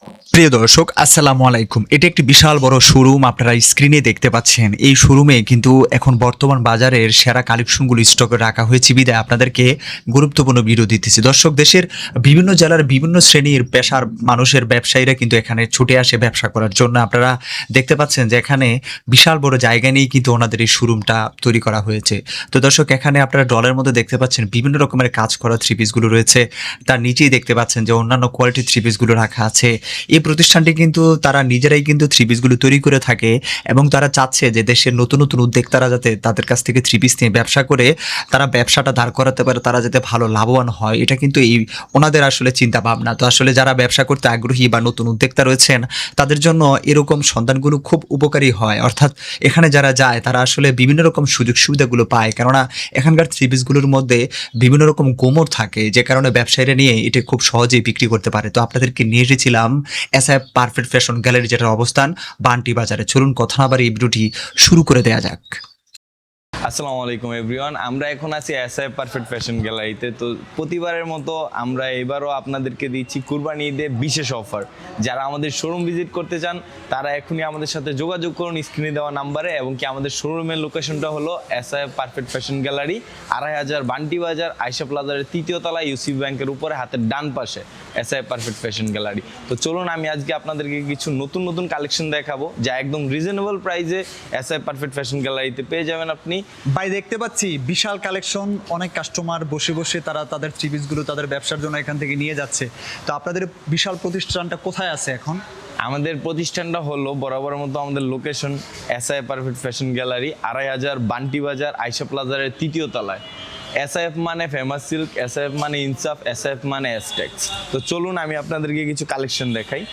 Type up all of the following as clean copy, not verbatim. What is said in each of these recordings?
প্রিয় দর্শক আসসালামু আলাইকুম। এটা একটি বিশাল বড় শোরুম, আপনারা স্ক্রিনে দেখতে পাচ্ছেন। এই শোরুমে কিন্তু এখন বর্তমান বাজারের সেরা কালেকশনগুলো স্টকে রাখা হয়েছে বিধায় আপনাদেরকে গুরুত্বপূর্ণ ভিডিও দিতেছি। দর্শক, দেশের বিভিন্ন জেলার বিভিন্ন শ্রেণীর পেশার মানুষের ব্যবসায়ীরা কিন্তু এখানে ছুটে আসে ব্যবসা করার জন্য। আপনারা দেখতে পাচ্ছেন যে এখানে বিশাল বড় জায়গা নিয়েই কিন্তু ওনাদের এই শোরুমটা তৈরি করা হয়েছে। তো দর্শক, এখানে আপনারা ডলের মধ্যে দেখতে পাচ্ছেন বিভিন্ন রকমের কাজ করা থ্রি পিসগুলো রয়েছে। তার নিচেই দেখতে পাচ্ছেন যে অন্যান্য কোয়ালিটির থ্রি পিসগুলো রাখা আছে। এই প্রতিষ্ঠানটি কিন্তু তারা নিজেরাই কিন্তু থ্রি পিসগুলো তৈরি করে থাকে এবং তারা চাচ্ছে যে দেশের নতুন নতুন উদ্যোক্তারা যাতে তাদের কাছ থেকে থ্রি পিস নিয়ে ব্যবসা করে তারা ব্যবসাটা দাঁড় করাতে পারে, তারা যাতে ভালো লাভবান হয়, এটা কিন্তু এই ওনাদের আসলে চিন্তা ভাবনা। তো আসলে যারা ব্যবসা করতে আগ্রহী বা নতুন উদ্যোক্তা রয়েছেন তাদের জন্য এরকম সন্ধানগুলো খুব উপকারী হয়। অর্থাৎ এখানে যারা যায় তারা আসলে বিভিন্ন রকম সুযোগ সুবিধাগুলো পায়, কেননা এখানকার থ্রি পিসগুলোর মধ্যে বিভিন্ন রকম গোমর থাকে, যে কারণে ব্যবসায়ীরা নিয়ে এটা খুব সহজেই বিক্রি করতে পারে। তো আপনাদেরকে নিয়ে এসেছিলাম এসআইএফ পারফেক্ট ফ্যাশন গ্যালারি, যেটার অবস্থান বান্টি বাজারে। চলুন কথা না বাড়িয়ে এই ভিডিওটি শুরু করে দেওয়া যাক। আসসালামু আলাইকুম এভরিওয়ান, আমরা এখন আছি এসআইএফ পারফেক্ট ফ্যাশন গ্যালারিতে। তো প্রতিবারের মতো আমরা এবারও আপনাদেরকে দিচ্ছি কুরবানি ঈদে বিশেষ অফার। যারা আমাদের শোরুম ভিজিট করতে চান তারা এখনই আমাদের সাথে যোগাযোগ করুন স্ক্রিনে দেওয়া নাম্বারে, এবং কি আমাদের শোরুমের লোকেশনটা হলো SIF perfect fashion gallery, ২৫০০ Bunty বাজার, আয়শা প্লাজারের ৩য় তলায়, ইউসিবি ব্যাংকের উপরে হাতের ডান পাশে এসআইএফ পারফেক্ট ফ্যাশন গ্যালারি। তো চলুন আমি আজকে আপনাদেরকে কিছু নতুন নতুন কালেকশন দেখাবো যা একদম রিজনেবল প্রাইসে এসআইএফ পারফেক্ট ফ্যাশন গ্যালারিতে পেয়ে যাবেন আপনি। ভাই, দেখতে পাচ্ছি বিশাল কালেকশন, অনেক কাস্টমার বসে বসে তারা তাদের থ্রি পিসগুলো তাদের ব্যবসার জন্য এখান থেকে নিয়ে যাচ্ছে। তো আপনাদের বিশাল প্রতিষ্ঠানটা কোথায় আছে এখন? আমাদের প্রতিষ্ঠানটা হলো বরাবর মতো আমাদের location SIF perfect fashion gallery, ২৫০০ Bunty বাজার, আয়শা প্লাজারের ৩য় তলায়। এসআইএফ মানে ফেমাস সিল্ক, এসআইএফ মানে ইনসাফ, এসআইএফ মানে এসটেক্স। তো চলুন আমি আপনাদেরকে কিছু কালেকশন দেখাই।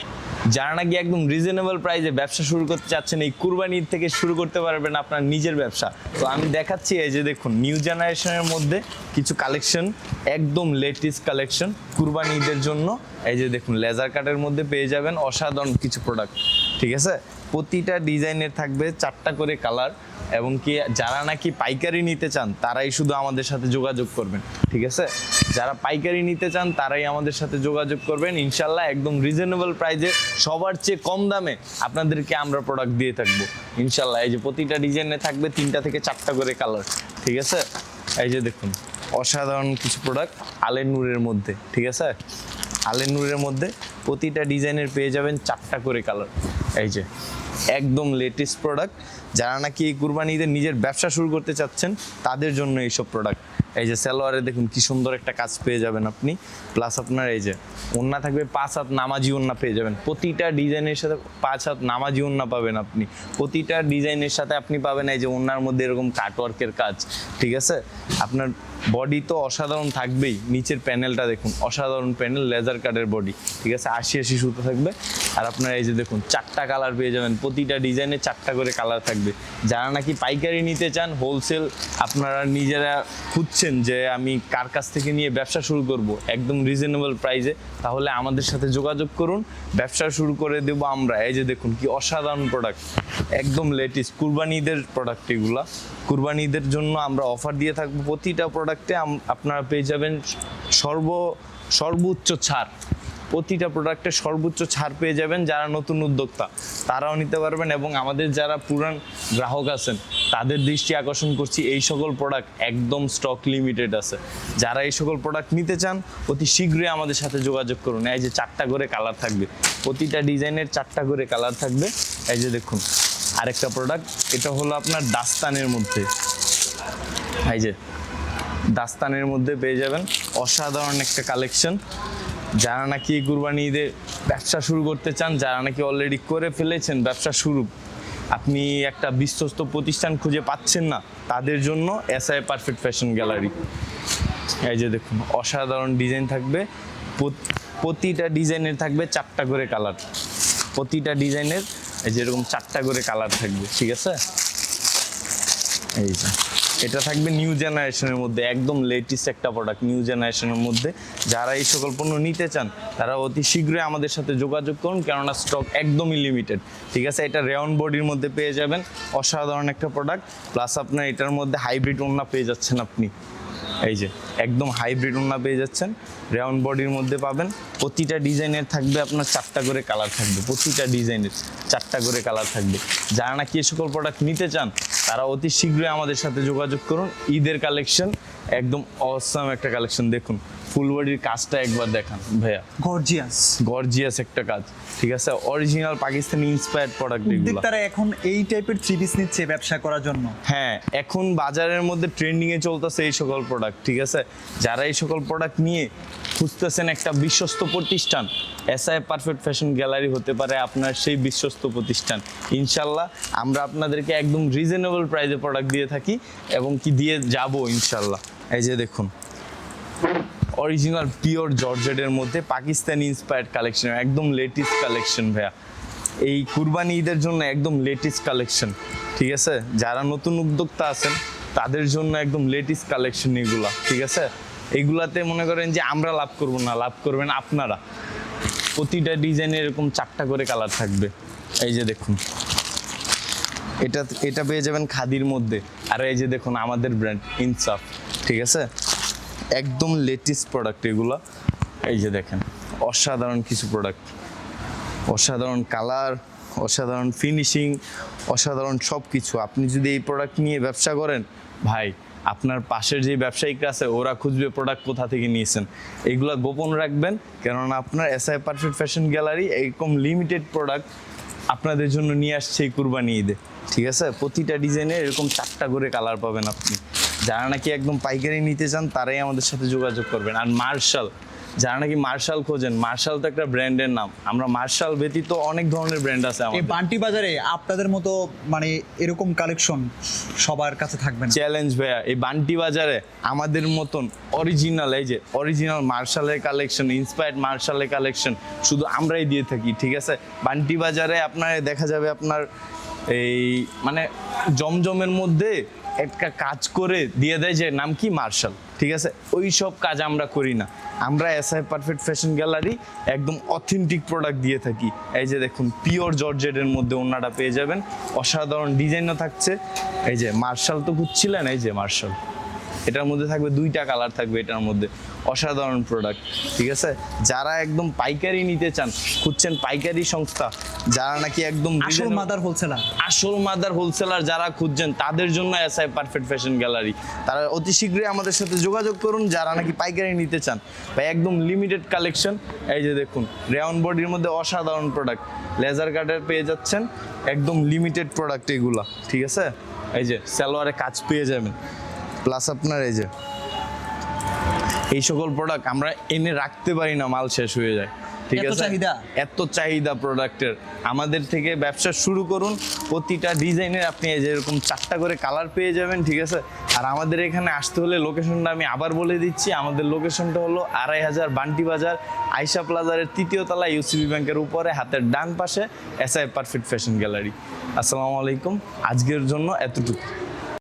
যারা নাকি একদম রিজনেবল প্রাইসে ব্যবসা শুরু করতে চাচ্ছেন, এই কুরবানি ঈদ থেকে শুরু করতে পারবেন আপনার নিজের ব্যবসা। তো আমি দেখাচ্ছি, এই যে দেখুন নিউ জেনারেশনের মধ্যে কিছু কালেকশন, একদম লেটেস্ট কালেকশন কুরবানি ঈদের জন্য। এই যে দেখুন লেজার কাটের মধ্যে পেয়ে যাবেন অসাধারণ কিছু প্রোডাক্ট, ঠিক আছে। প্রতিটা ডিজাইনের থাকবে 4টা করে কালার, এবং কি যারা নাকি পাইকারি নিতে চান তারাই শুধু আমাদের সাথে যোগাযোগ করবেন, ঠিক আছে। যারা পাইকারি নিতে চান তারাই আমাদের সাথে যোগাযোগ করবেন। ইনশাল্লাহ একদম রিজনেবল প্রাইসে সবার চেয়ে কম দামে আপনাদেরকে আমরা প্রোডাক্ট দিয়ে থাকবো ইনশাল্লাহ। এই যে প্রতিটা ডিজাইনে থাকবে 3টা থেকে 4টা করে কালার, ঠিক আছে। এই যে দেখুন অসাধারণ কিছু প্রোডাক্ট আলের নূরের মধ্যে, ঠিক আছে। আলের নূরের মধ্যে প্রতিটা ডিজাইনের পেয়ে যাবেন 4টা করে কালার। এই যে একদম লেটেস্ট প্রোডাক্ট, যারা নাকি এই কুরবানি ঈদের নিজের ব্যবসা শুরু করতে চাচ্ছেন তাদের জন্য এইসব প্রোডাক্ট। এই যে সালোয়ারে দেখুন কি সুন্দর একটা কাজ পেয়ে যাবেন আপনি, প্লাস আপনার এই যে ওড়না থাকবে 5 হাত নামাজি ওড়না পেয়ে যাবেন। প্রতিটা ডিজাইনের সাথে 5 হাত নামাজি ওড়না পাবেন আপনি। প্রতিটা ডিজাইনের সাথে আপনি পাবেন এই যে ওড়নার মধ্যে এরকম কাটওয়ার্কের কাজ, ঠিক আছে। আপনার বডি তো অসাধারণ থাকবেই, নিচের প্যানেলটা দেখুন অসাধারণ প্যানেল, লেজার কাটের বডি, ঠিক আছে। 80 সুতো থাকবে। আর আপনার এই যে দেখুন 4টা কালার পেয়ে যাবেন, প্রতিটা ডিজাইনে 4টা করে কালার থাকবে। যারা নাকি পাইকারি নিতে চান, হোলসেল আপনারা নিজেরা খুঁজছেন যে আমি কার কাছ থেকে নিয়ে ব্যবসা শুরু করব একদম রিজনেবল প্রাইসে, তাহলে আমাদের সাথে যোগাযোগ করুন, ব্যবসা শুরু করে দেবো আমরা। এই যে দেখুন কি অসাধারণ প্রোডাক্ট, একদম লেটেস্ট কুরবানি ঈদের প্রোডাক্ট এগুলা। কুরবানি ঈদের জন্য আমরা অফার দিয়ে থাকবো, প্রতিটা প্রোডাক্টে আপনারা পেয়ে যাবেন সর্বোচ্চ ছাড়। প্রতিটা প্রোডাক্টে সর্বোচ্চ ছাড় পেয়ে যাবেন। যারা নতুন উদ্যোক্তা তারাও নিতে পারবেন, এবং আমাদের যারা পুরান গ্রাহক আছেন তাদের দৃষ্টি আকর্ষণ করছি, এই সকল প্রোডাক্ট একদম স্টক লিমিটেড আছে। যারা এই সকল প্রোডাক্ট নিতে চান অতি শীঘ্রই আমাদের সাথে যোগাযোগ করুন। এই যে 4টা করে কালার থাকবে, প্রতিটা ডিজাইনের 4টা করে কালার থাকবে। এই যে দেখুন আরেকটা প্রোডাক্ট, এটা হলো আপনার দাস্তানের মধ্যে। এই যে দাস্তানের মধ্যে পেয়ে যাবেন অসাধারণ একটা কালেকশন। যারা নাকি কুরবানি ঈদে ব্যবসা শুরু করতে চান, যারা নাকি অলরেডি করে ফেলেছেন ব্যবসা শুরু, আপনি একটা বিশ্বস্ত প্রতিষ্ঠান খুঁজে পাচ্ছেন না, তাদের জন্য এসআইএফ পারফেক্ট ফ্যাশন গ্যালারি। এই যে দেখুন অসাধারণ ডিজাইন থাকবে, প্রতিটা ডিজাইনের থাকবে 4টা করে কালার। প্রতিটা ডিজাইনের এই যে এরকম 4টা করে কালার থাকবে, ঠিক আছে। এই যে এটা থাকবে নিউ জেনারেশনের মধ্যে, একদম লেটেস্ট একটা প্রোডাক্ট নিউ জেনারেশনের মধ্যে। যারা এই সকল পণ্য নিতে চান তারা অতি শীঘ্রই আমাদের সাথে যোগাযোগ করুন, কেননা স্টক একদমই লিমিটেড, ঠিক আছে। এটা রেয়ন বডির মধ্যে পেয়ে যাবেন, অসাধারণ একটা প্রোডাক্ট। প্লাস আপনার এটার মধ্যে হাইব্রিড ওড়না পেয়ে যাচ্ছেন আপনি, এই যে একদম হাইব্রিড ওড়না পেয়ে যাচ্ছেন, রাউন্ড বডির মধ্যে পাবেন। প্রতিটা ডিজাইনের থাকবে আপনার 4টা করে কালার থাকবে, প্রতিটা ডিজাইনের 4টা করে কালার থাকবে। যারা নাকি এই সকল প্রোডাক্ট নিতে চান তারা অতি শীঘ্রই আমাদের সাথে যোগাযোগ করুন। ঈদের কালেকশন একদম অসাম একটা কালেকশন, দেখুন ফুল বডির কাজটা একবার দেখান ভাইয়া, গর্জিয়াস একটা কাজ, ঠিক আছে, অরিজিনাল পাকিস্তানি ইন্সপায়ার্ড প্রোডাক্ট এগুলো। উদ্যোক্তারা এখন এই টাইপের থ্রি পিস নিচ্ছে ব্যবসা করার জন্য। হ্যাঁ, এখন বাজারের মধ্যে ট্রেন্ডিং এ চলতেছে এই সকল প্রোডাক্ট, ঠিক আছে। যারা এই সকল প্রোডাক্ট নিয়ে খুঁজতেছেন একটা বিশ্বস্ত প্রতিষ্ঠান, এসআই পারফেক্ট ফ্যাশন গ্যালারি হতে পারে আপনার সেই বিশ্বস্ত প্রতিষ্ঠান। ইনশাল্লাহ আমরা আপনাদেরকে একদম রিজনেবল প্রাইসে প্রোডাক্ট দিয়ে থাকি এবং কি দিয়ে যাব ইনশাল্লাহ। এই যে দেখুন অরিজিনাল পিওর জর্জেটের মধ্যে পাকিস্তানি ইন্সপায়ার্ড কালেকশন, একদম লেটেস্ট কালেকশন ভাইয়া। এই কুরবানি ঈদের জন্য একদম লেটেস্ট কালেকশন, ঠিক আছে। যারা নতুন উদ্যোক্তা আছেন তাদের জন্য একদম লেটেস্ট কালেকশন এগুলা, ঠিক আছে। এইগুলাতে মনে করেন যে আমরা লাভ করব না, লাভ করবেন আপনারা। প্রতিটা ডিজাইনে এরকম 4টা করে কালার থাকবে। এই যে দেখুন এটা পেয়ে যাবেন খাদির মধ্যে। আর এই যে দেখুন আমাদের ব্র্যান্ড ইনসাফ, ঠিক আছে, একদম লেটেস্ট প্রোডাক্ট এগুলো। এই যে দেখেন অসাধারণ কিছু প্রোডাক্ট, অসাধারণ কালার, অসাধারণ ফিনিশিং, অসাধারণ সব কিছু। আপনি যদি এই প্রোডাক্ট নিয়ে ব্যবসা করেন ভাই, আপনার পাশের যে ব্যবসায়িকরা আছে ওরা খুঁজবে প্রোডাক্ট কোথা থেকে নিয়েছেন। এইগুলো গোপন রাখবেন, কেননা আপনার এসআই পারফেক্ট ফ্যাশন গ্যালারি এরকম লিমিটেড প্রোডাক্ট আপনাদের জন্য নিয়ে আসছে এই কুরবানি ঈদে, ঠিক আছে। প্রতিটা ডিজাইনে এরকম 4টা করে কালার পাবেন আপনি। যারা নাকি একদম পাইকারি নিতে চান তারাই আমাদের সাথে যোগাযোগ করবেন। আর মার্শাল, যারা নাকি মার্শাল খোঁজেন, মার্শাল তো একটা ব্র্যান্ডের নাম। আমরা মার্শাল ব্যতীত অনেক ধরনের ব্র্যান্ড আছে এই আমাদের। বান্টি বাজারে আপনাদের মতো মানে এরকম কালেকশন সবার কাছে থাকবে না। চ্যালেঞ্জ ভাইয়া, এই বান্টি বাজারে আমাদের মতন অরিজিনাল, এই যে অরিজিনাল মার্শালের কালেকশন, ইন্সপায়ার্ড মার্শালের কালেকশন শুধু আমরাই দিয়ে থাকি, ঠিক আছে। বান্টি বাজারে আপনার দেখা যাবে আপনার এই মানে জমজমের মধ্যে একটা কাজ করে দিয়ে দেয় যে নাম কি মার্শাল, ঠিক আছে। ওই সব কাজ আমরা করি না। আমরা এসআই পারফেক্ট ফ্যাশন গ্যালারি একদম অথেন্টিক প্রোডাক্ট দিয়ে থাকি। এই যে দেখুন পিওর জর্জেটের মধ্যে ওড়নাটা পেয়ে যাবেন, অসাধারণ ডিজাইনও থাকছে। এই যে মার্শাল তো খুঁজছিলেন, এই যে মার্শাল, এটার মধ্যে থাকবে 2টা কালার থাকবে এটার মধ্যে, অসাধারণ প্রোডাক্ট, ঠিক আছে। যারা একদম পাইকারি নিতে চান, খুঁজছেন পাইকারি সংস্থা, যারা নাকি একদম আসল মাদার হোলসেলার যারা খুঁজছেন তাদের জন্য এসআই পারফেক্ট ফ্যাশন গ্যালারি। তারা অতি শীঘ্রই আমাদের সাথে যোগাযোগ করুন যারা নাকি পাইকারি নিতে চান। ভাই একদম লিমিটেড কালেকশন। এই যে দেখুন রাউন্ড বডির মধ্যে অসাধারণ প্রোডাক্ট, লেজার কাটার পেয়ে যাচ্ছেন, একদম লিমিটেড প্রোডাক্ট এগুলা, ঠিক আছে। এই যে সালোয়ারে কাজ পেয়ে যাবেন, প্লাস আপনার এই যে এই সকল প্রোডাক্ট আমরা এনে রাখতে পারি না, মাল শেষ হয়ে যায়, ঠিক আছে। এত চাহিদা প্রোডাক্টের। আমাদের থেকে ব্যবসা শুরু করুন, প্রতিটা ডিজাইনের আপনি এই যে এরকম 4টা করে কালার পেয়ে যাবেন, ঠিক আছে। আর আমাদের এখানে আসতে হলে লোকেশনটা আমি আবার বলে দিচ্ছি। আমাদের লোকেশনটা হলো 2500 বান্টি বাজার, আয়শা প্লাজারের 3য় তলা, ইউসিবি ব্যাংকের উপরে হাতের ডান পাশে এসআই পারফেক্ট ফ্যাশন গ্যালারি। আসসালামু আলাইকুম, আজকের জন্য এতটুকু।